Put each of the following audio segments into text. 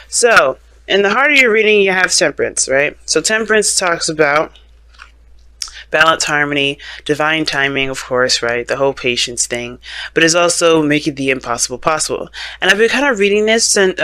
So, in the heart of your reading, you have temperance, right? So, temperance talks about balance, harmony, divine timing, of course, right? The whole patience thing, but it's also making the impossible possible. And I've been kind of reading this and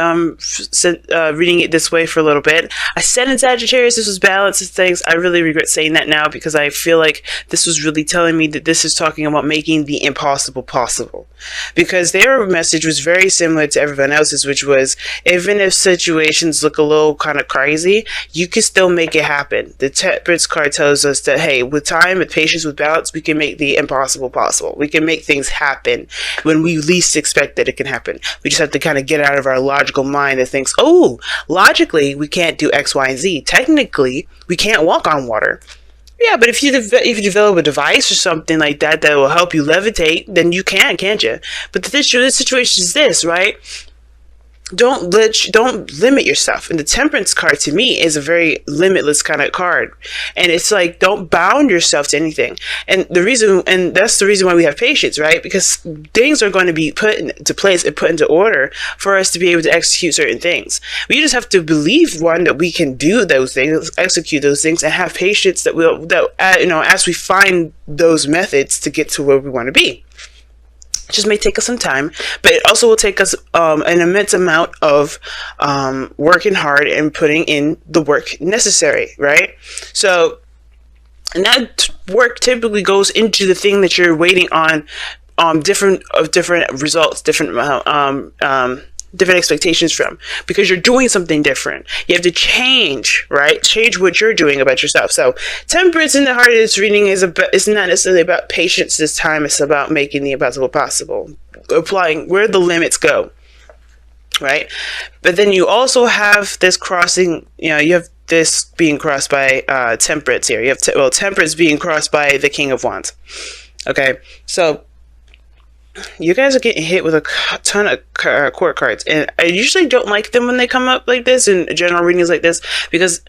reading it this way for a little bit. I said in Sagittarius this was balance and things. I really regret saying that now because I feel like this was really telling me that this is talking about making the impossible possible. Because their message was very similar to everyone else's, which was even if situations look a little kind of crazy, you can still make it happen. The Temperance card tells us that, hey, with time, with patience, with balance, we can make the impossible possible. We can make things happen when we least expect that it can happen. We just have to kind of get out of our logical mind that thinks, oh, logically, we can't do X, Y, and Z. Technically, we can't walk on water. Yeah, but if you develop a device or something like that that will help you levitate, then you can, can't you? But the situation is this, right? Don't limit yourself. And the Temperance card to me is a very limitless kind of card. And it's like, don't bound yourself to anything. And that's the reason why we have patience, right? Because things are going to be put into place and put into order for us to be able to execute certain things. We just have to believe, one, that we can do those things, execute those things, and have patience that as we find those methods to get to where we want to be. It just may take us some time, but it also will take us an immense amount of working hard and putting in the work necessary, right? So, and that work typically goes into the thing that you're waiting on, different results, different expectations from, because you're doing something different. You have to change, right? Change what you're doing about yourself. So temperance in the heart of this reading is not necessarily about patience this time. It's about making the impossible possible, applying where the limits go, right? But then you also have this crossing, you have this being crossed by temperance here. You have temperance being crossed by the King of Wands. Okay, so you guys are getting hit with a ton of court cards, and I usually don't like them when they come up like this in general readings like this, because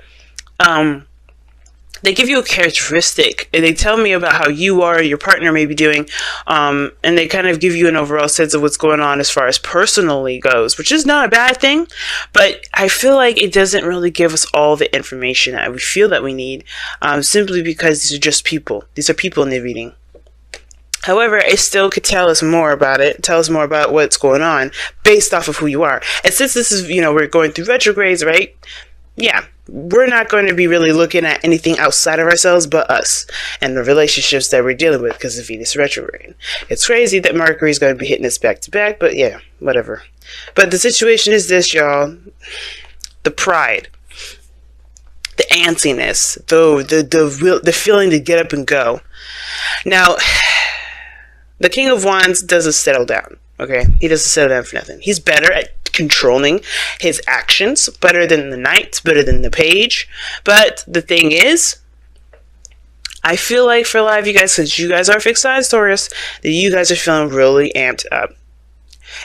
they give you a characteristic and they tell me about how you or your partner may be doing, and they kind of give you an overall sense of what's going on as far as personally goes, which is not a bad thing, but I feel like it doesn't really give us all the information that we feel that we need, simply because these are just people. These are people in the reading. However, it still could tell us more about it, tell us more about what's going on based off of who you are. And since this is, we're going through retrogrades, right? Yeah, we're not going to be really looking at anything outside of ourselves but us and the relationships that we're dealing with because of Venus retrograde. It's crazy that Mercury is going to be hitting us back to back, but yeah, whatever. But the situation is this, y'all. The pride, the antsiness, the feeling to get up and go. Now, the King of Wands doesn't settle down, okay? He doesn't settle down for nothing. He's better at controlling his actions, better than the Knight, better than the Page. But the thing is, I feel like for a lot of you guys, since you guys are fixed signs Taurus, that you guys are feeling really amped up.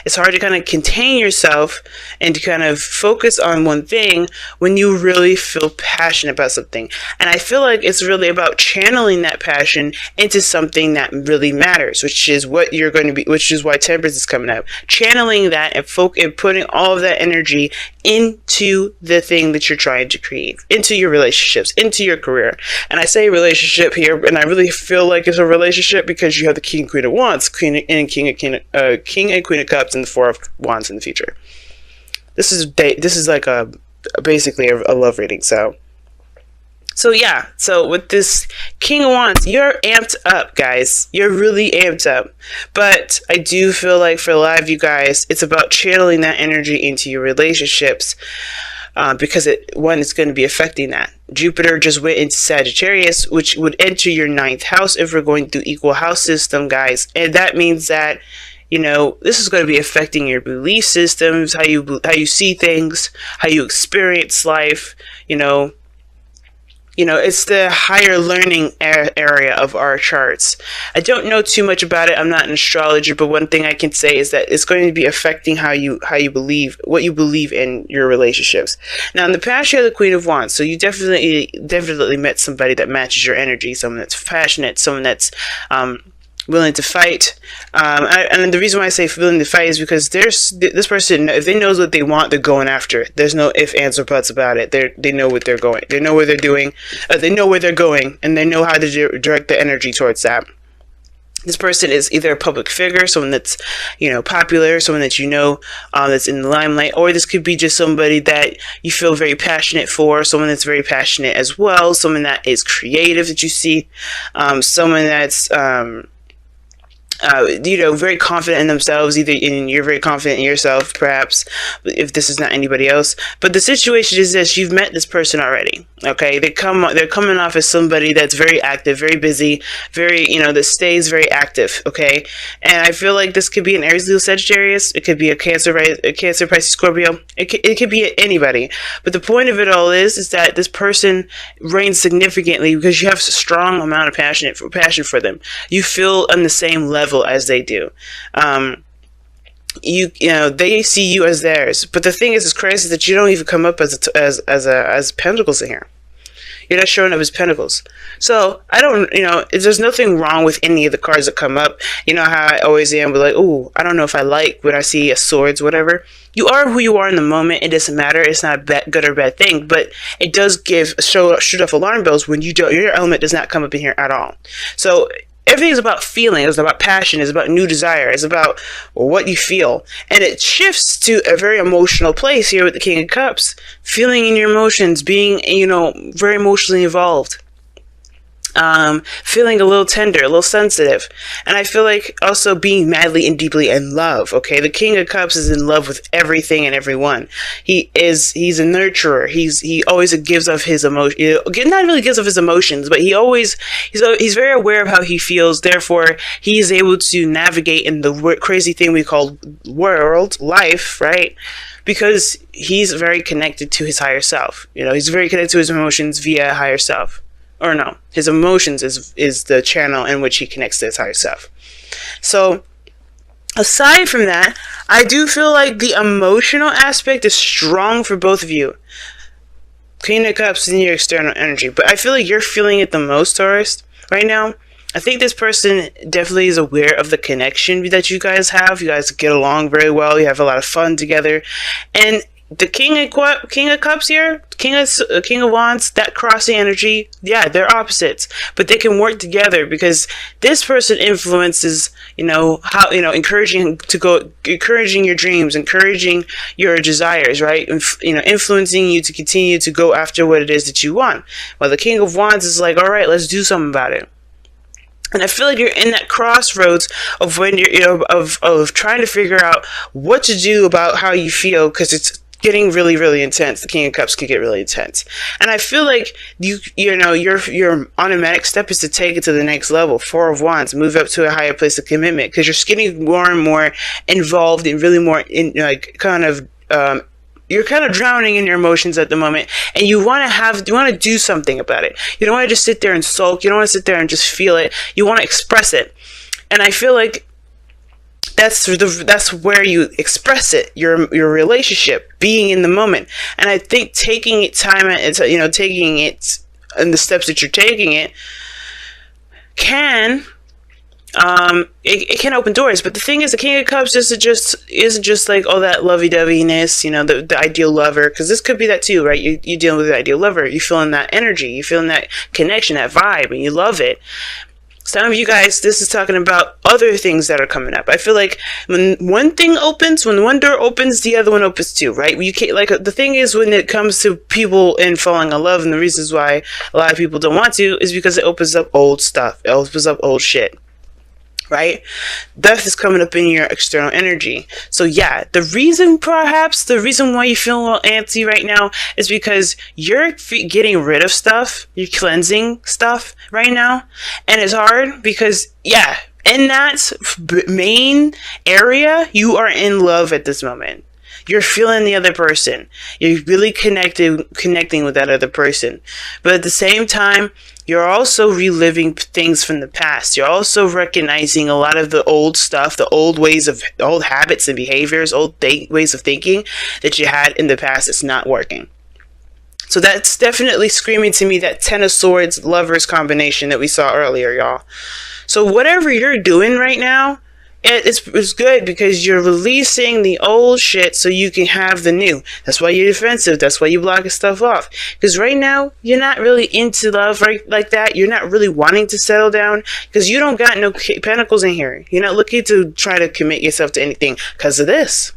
It's hard to kind of contain yourself and to kind of focus on one thing when you really feel passionate about something. And I feel like it's really about channeling that passion into something that really matters, which is what you're going to be, which is why temperance is coming up. Channeling that and putting all of that energy into the thing that you're trying to create, into your relationships, into your career. And I say relationship here, and I really feel like it's a relationship because you have the King and Queen of Wands, King and Queen of Cups, and the Four of Wands in the future. This is like basically a love reading. So yeah. So with this King of Wands, you're amped up, guys. You're really amped up. But I do feel like for a lot of you guys, it's about channeling that energy into your relationships, because it's going to be affecting that. Jupiter just went into Sagittarius, which would enter your 9th house if we're going through equal house system, guys. And that means that this is going to be affecting your belief systems, how you see things, how you experience life. It's the higher learning area of our charts. I don't know too much about it. I'm not an astrologer, but one thing I can say is that it's going to be affecting how you believe, what you believe in your relationships. Now, in the past, you have the Queen of Wands, so you definitely met somebody that matches your energy, someone that's passionate, someone that's willing to fight. And the reason why I say willing to fight is because there's this person, if they knows what they want, they're going after it. There's no ifs, ands, or buts about it. They know what they're going. They know where they're doing. They know where they're going, and they know how to direct the energy towards that. This person is either a public figure, someone that's, popular, someone that that's in the limelight, or this could be just somebody that you feel very passionate for, someone that's very passionate as well, someone that is creative that you see, someone that's very confident in themselves. You're very confident in yourself, perhaps, if this is not anybody else. But the situation is this: you've met this person already. Okay, they're coming off as somebody that's very active, very busy, very that stays very active. Okay, and I feel like this could be an Aries, Leo, Sagittarius. It could be a Cancer, Pisces, Scorpio. It could be anybody. But the point of it all is that this person reigns significantly because you have a strong amount of passion for them. You feel on the same level as they do. They see you as theirs. But the thing is, it's crazy that you don't even come up as pentacles in here. You're not showing up as pentacles. So I don't, there's nothing wrong with any of the cards that come up. You know how I always am, but like, ooh, I don't know if I like when I see a swords, whatever. You are who you are in the moment. It doesn't matter. It's not a good or bad thing, but it does shoot off alarm bells when your element does not come up in here at all. So everything is about feeling. It's about passion. It's about new desire. It's about what you feel. And it shifts to a very emotional place here with the King of Cups. Feeling in your emotions, being, very emotionally involved. Feeling a little tender, a little sensitive. And I feel like also being madly and deeply in love. Okay, the King of Cups is in love with everything and everyone. He's a nurturer. He always gives of his emotion. Not really gives of his emotions, but he's very aware of how he feels. Therefore, he is able to navigate in the crazy thing we call life, right? Because he's very connected to his higher self. He's very connected to his emotions via higher self. Or no, his emotions is the channel in which he connects to his higher self. So, aside from that, I do feel like the emotional aspect is strong for both of you. Queen of Cups is in your external energy, but I feel like you're feeling it the most, Taurus, right now. I think this person definitely is aware of the connection that you guys have. You guys get along very well. You have a lot of fun together. And the King of Cups here, King of Wands, that crossing energy, yeah, they're opposites, but they can work together because this person influences, encouraging your dreams, encouraging your desires, right? Influencing you to continue to go after what it is that you want. While the King of Wands is like, all right, let's do something about it. And I feel like you're in that crossroads of when you're, of trying to figure out what to do about how you feel, because it's getting really, really intense. The King of Cups can get really intense. And I feel like your automatic step is to take it to the next level. Four of Wands, move up to a higher place of commitment, because you're getting more and more involved and really more in you're kind of drowning in your emotions at the moment, and you want to do something about it. You don't want to just sit there and sulk. You don't want to sit there and just feel it. You want to express it. And I feel like that's where you express it, your relationship, being in the moment. And I think taking it time, taking it and the steps that you're taking it can it can open doors. But the thing is, the King of Cups isn't just like all that lovey-doveyness, the ideal lover, because this could be that too, right? You're dealing with the ideal lover. You're feeling that energy, you're feeling that connection, that vibe, and you love it. Some of you guys, this is talking about other things that are coming up. I feel like when one door opens, the other one opens too, right? You can't, the thing is, when it comes to people and falling in love, and the reasons why a lot of people don't want to is because it opens up old stuff. It opens up old shit. Right? Death is coming up in your external energy. So yeah, the reason why you feel a little antsy right now is because you're getting rid of stuff. You're cleansing stuff right now. And it's hard because, yeah, in that main area, you are in love at this moment. You're feeling the other person. You're really connecting with that other person. But at the same time, you're also reliving things from the past. You're also recognizing a lot of the old stuff, the old habits and behaviors, ways of thinking that you had in the past that's not working. So that's definitely screaming to me that Ten of Swords Lovers combination that we saw earlier, y'all. So whatever you're doing right now, it's good because you're releasing the old shit so you can have the new. That's why you're defensive. That's why you're blocking stuff off. Because right now, you're not really into love right like that. You're not really wanting to settle down because you don't got no pentacles in here. You're not looking to try to commit yourself to anything because of this.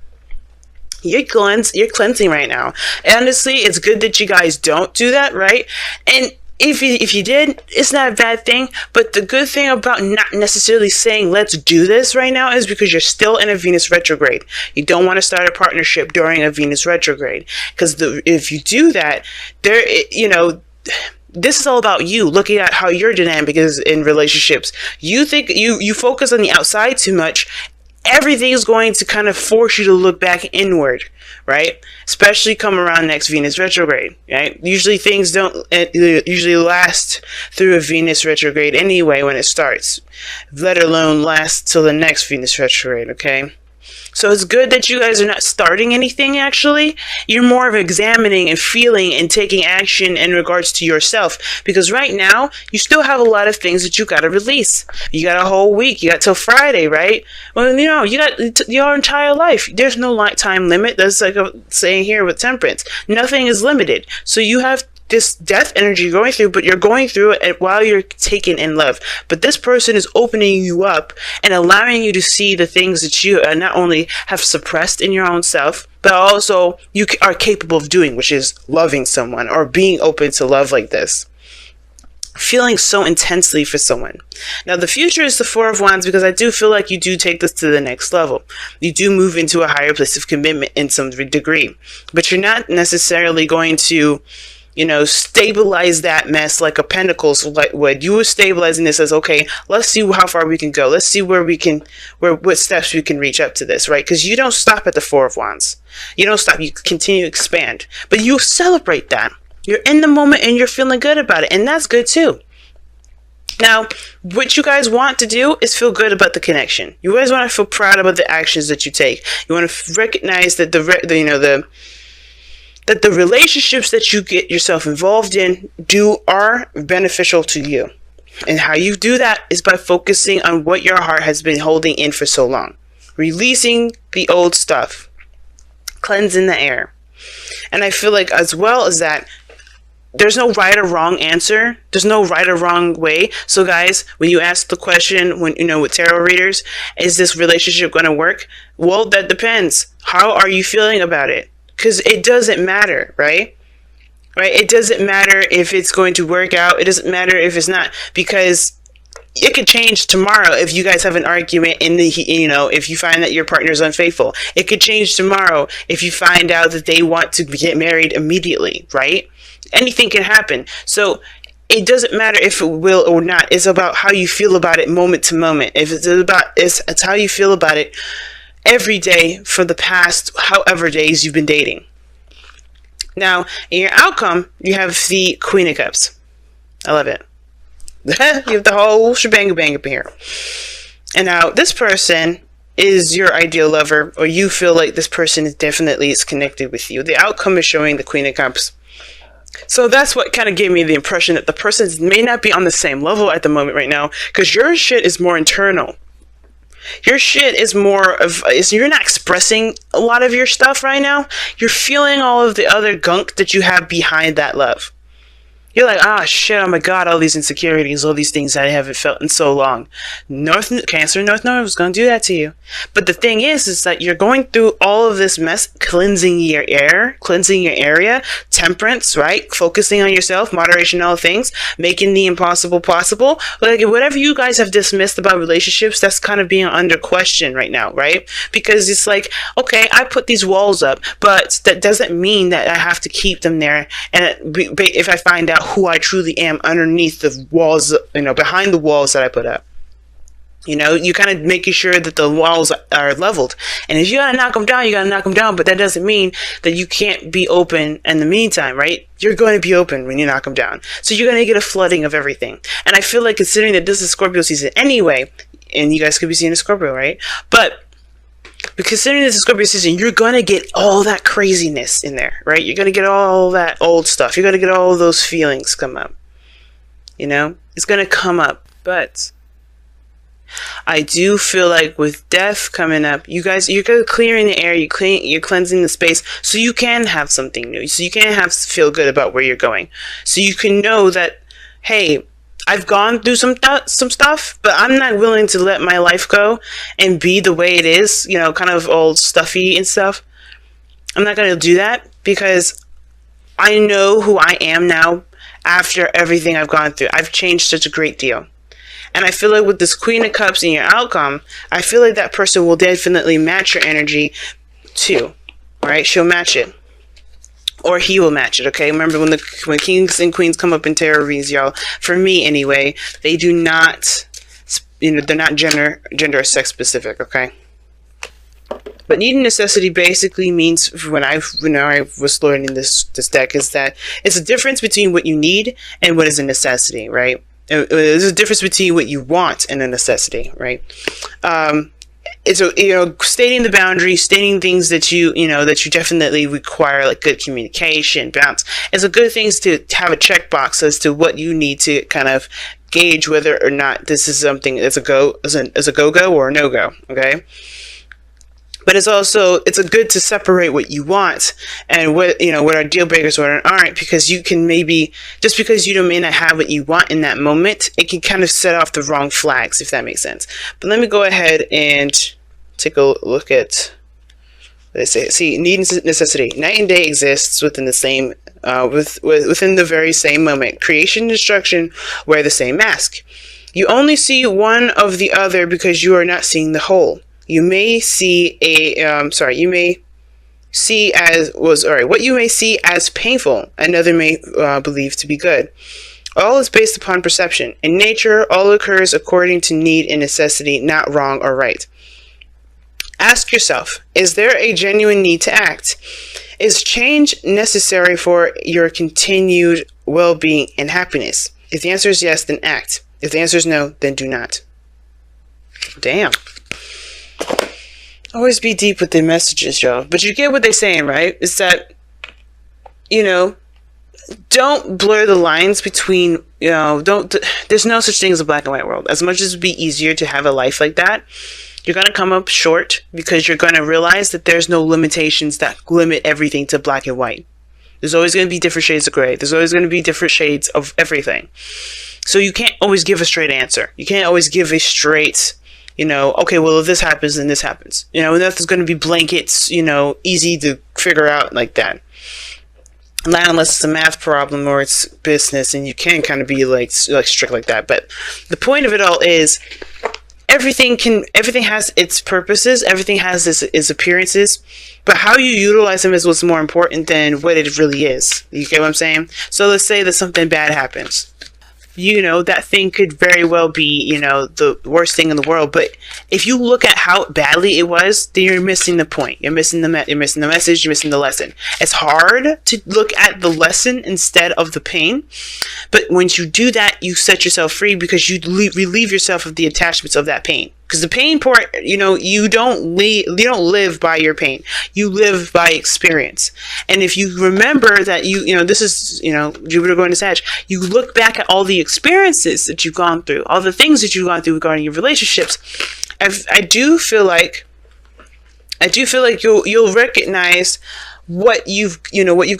You're cleansing right now. Honestly, it's good that you guys don't do that, right? And if you did, it's not a bad thing. But the good thing about not necessarily saying let's do this right now is because you're still in a Venus retrograde. You don't want to start a partnership during a Venus retrograde, because if you do that, this is all about you looking at how your dynamic is in relationships. You think you focus on the outside too much. Everything is going to kind of force you to look back inward, right? Especially come around next Venus retrograde, right? Usually things don't usually last through a Venus retrograde anyway when it starts, let alone last till the next Venus retrograde, okay? So it's good that you guys are not starting anything, actually. You're more of examining and feeling and taking action in regards to yourself. Because right now, you still have a lot of things that you got to release. You got a whole week. You got till Friday, right? Well, you got your entire life. There's no time limit. That's like a saying here with temperance. Nothing is limited. So you have this death energy going through, but you're going through it while you're taken in love. But this person is opening you up and allowing you to see the things that you not only have suppressed in your own self, but also you are capable of doing, which is loving someone or being open to love like this. Feeling so intensely for someone. Now, the future is the Four of Wands, because I do feel like you do take this to the next level. You do move into a higher place of commitment in some degree, but you're not necessarily going to stabilize that mess like a Pentacles would. You were stabilizing this as, okay, let's see how far we can go. Let's see what steps we can reach up to this, right? Because you don't stop at the Four of Wands. You don't stop. You continue to expand. But you celebrate that. You're in the moment and you're feeling good about it. And that's good too. Now, what you guys want to do is feel good about the connection. You guys want to feel proud about the actions that you take. You want to recognize that that the relationships that you get yourself involved in are beneficial to you. And how you do that is by focusing on what your heart has been holding in for so long. Releasing the old stuff. Cleansing the air. And I feel like as well as that, there's no right or wrong answer. There's no right or wrong way. So guys, when you ask the question, with tarot readers, is this relationship going to work? Well, that depends. How are you feeling about it? Because it doesn't matter, right? It doesn't matter if it's going to work out. It doesn't matter if it's not, because it could change tomorrow if you guys have an argument if you find that your partner is unfaithful. It could change tomorrow if you find out that they want to get married immediately, right? Anything can happen. So it doesn't matter if it will or not. It's about how you feel about it moment to moment. It's how you feel about it every day for the past however days you've been dating. Now, in your outcome, you have the Queen of Cups. I love it. You have the whole shebang bang up here. And now, this person is your ideal lover, or you feel like this person is connected with you. The outcome is showing the Queen of Cups. So that's what kind of gave me the impression that the person may not be on the same level at the moment right now, because your shit is more internal. Your shit is you're not expressing a lot of your stuff right now. You're feeling all of the other gunk that you have behind that love. You're like, shit, oh my God, all these insecurities, all these things I haven't felt in so long. Cancer North Node is going to do that to you. But the thing is that you're going through all of this mess, cleansing your air, cleansing your area, temperance, right? Focusing on yourself, moderation, all things, making the impossible possible. Like, whatever you guys have dismissed about relationships, that's kind of being under question right now, right? Because it's like, okay, I put these walls up, but that doesn't mean that I have to keep them there. And if I find out who I truly am underneath the walls, behind the walls that I put up. You kind of making sure that the walls are leveled. And if you gotta knock them down, you gotta knock them down. But that doesn't mean that you can't be open in the meantime, right? You're going to be open when you knock them down. So you're going to get a flooding of everything. And I feel like, considering that this is Scorpio season anyway, and you guys could be seeing a Scorpio, right? But considering this is Scorpio season, you're going to get all that craziness in there, right? You're going to get all that old stuff. You're going to get all those feelings come up. It's going to come up. But I do feel like with death coming up, you're clearing the air, you're cleansing the space, so you can have something new, so you can feel good about where you're going, so you can know that, hey, I've gone through some stuff, but I'm not willing to let my life go and be the way it is, kind of all stuffy and stuff. I'm not going to do that, because I know who I am now after everything I've gone through. I've changed such a great deal. And I feel like with this Queen of Cups in your outcome, I feel like that person will definitely match your energy too. Right? She'll match it. Or he will match it, okay? Remember, when kings and queens come up in tarot reads, y'all, for me anyway, they do not, they're not gender or sex specific, okay? But need and necessity basically means, when I was learning this deck, is that it's a difference between what you need and what is a necessity, right? There's a difference between what you want and a necessity, right? It's stating the boundaries, stating things that you definitely require, like good communication, balance. It's a good thing to have a checkbox as to what you need to kind of gauge whether or not this is something that's a go or a no go. Okay. But it's a good to separate what you want and what are deal breakers or aren't, because you can maybe, just because you may not have what you want in that moment, it can kind of set off the wrong flags, if that makes sense. But let me go ahead and take a look at what they say. See, need and necessity. Night and day exists within the same, within the very same moment. Creation and destruction wear the same mask. You only see one of the other because you are not seeing the whole. You may see what you may see as painful, another may believe to be good. All is based upon perception. In nature, all occurs according to need and necessity, not wrong or right. Ask yourself, is there a genuine need to act? Is change necessary for your continued well-being and happiness? If the answer is yes, then act. If the answer is no, then do not. Damn. Always be deep with the messages, y'all. But you get what they're saying, right? It's that, don't blur the lines between, there's no such thing as a black and white world. As much as it would be easier to have a life like that, you're going to come up short, because you're going to realize that there's no limitations that limit everything to black and white. There's always going to be different shades of gray. There's always going to be different shades of everything. So you can't always give a straight answer. You can't always give a straight, okay, well, if this happens, then this happens. Nothing's going to be blankets, easy to figure out like that. Not unless it's a math problem or it's business, and you can kind of be like strict like that. But the point of it all is, everything has its purposes, everything has its appearances, but how you utilize them is what's more important than what it really is. You get what I'm saying? So let's say that something bad happens. That thing could very well be, the worst thing in the world. But if you look at how badly it was, then you're missing the point. You're missing the message. You're missing the lesson. It's hard to look at the lesson instead of the pain. But once you do that, you set yourself free, because you relieve yourself of the attachments of that pain. Because the pain part, you don't live by your pain. You live by experience. And if you remember that this is, Jupiter going to Sag, you look back at all the experiences that you've gone through, all the things that you've gone through regarding your relationships. I do feel like you'll recognize what you've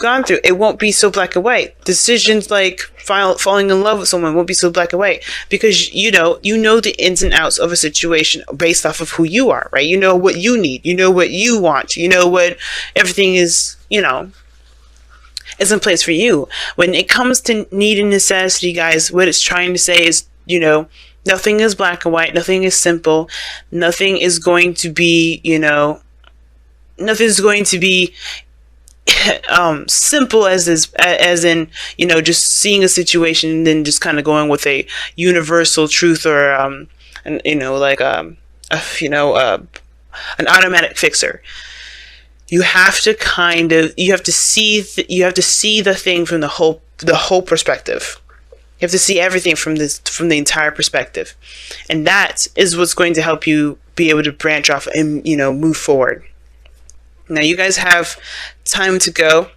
gone through. It won't be so black and white. Decisions like falling in love with someone won't be so black and white, because you know the ins and outs of a situation based off of who you are, right? You know what you need, you know what you want, you know what everything is, is in place for you. When it comes to need and necessity, guys, what it's trying to say is, nothing is black and white, nothing is simple, nothing is going to be, nothing's going to be simple as in just seeing a situation and then just kind of going with a universal truth, or an automatic fixer. You have to see the thing from the whole perspective. You have to see everything from the entire perspective, and that is what's going to help you be able to branch off and move forward. Now, you guys have time to go.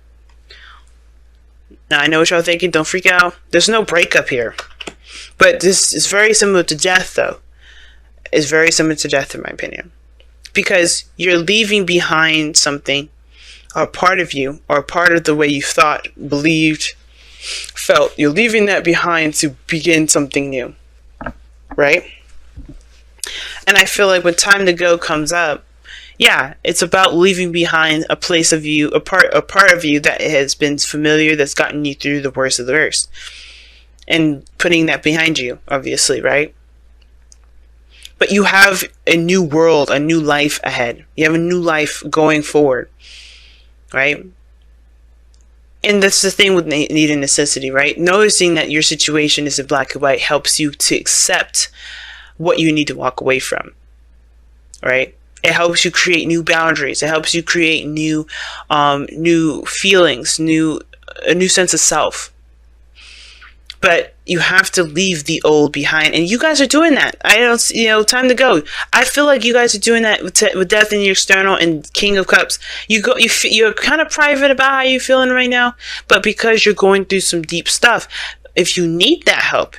Now, I know what y'all thinking. Don't freak out. There's no breakup here. But this is very similar to death, though. is very similar to death, in my opinion, because you're leaving behind something, a part of you, or a part of the way you thought, believed, felt. You're leaving that behind to begin something new, right? And I feel like when time to go comes up, yeah, it's about leaving behind a place of you, a part of you that has been familiar, that's gotten you through the worst of the worst, and putting that behind you, obviously, right? But you have a new world, a new life ahead. You have a new life going forward, right? And that's the thing with need and necessity, right? Noticing that your situation is in black and white helps you to accept what you need to walk away from, right? It helps you create new boundaries. It helps you create new feelings, a new sense of self. But you have to leave the old behind, and you guys are doing that. I don't, time to go. I feel like you guys are doing that with Death in your External and King of Cups. You're kind of private about how you're feeling right now, but because you're going through some deep stuff, if you need that help,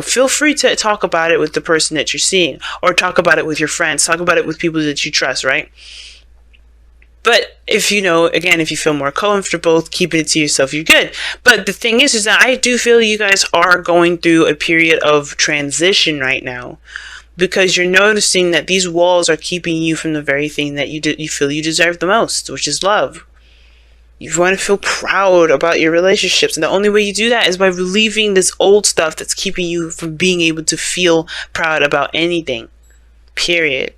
feel free to talk about it with the person that you're seeing, or talk about it with your friends, talk about it with people that you trust, right? But if if you feel more comfortable keeping it to yourself, you're good. But the thing is that I do feel you guys are going through a period of transition right now, because you're noticing that these walls are keeping you from the very thing that you feel you deserve the most, which is love. You want to feel proud about your relationships, and the only way you do that is by relieving this old stuff that's keeping you from being able to feel proud about anything. Period.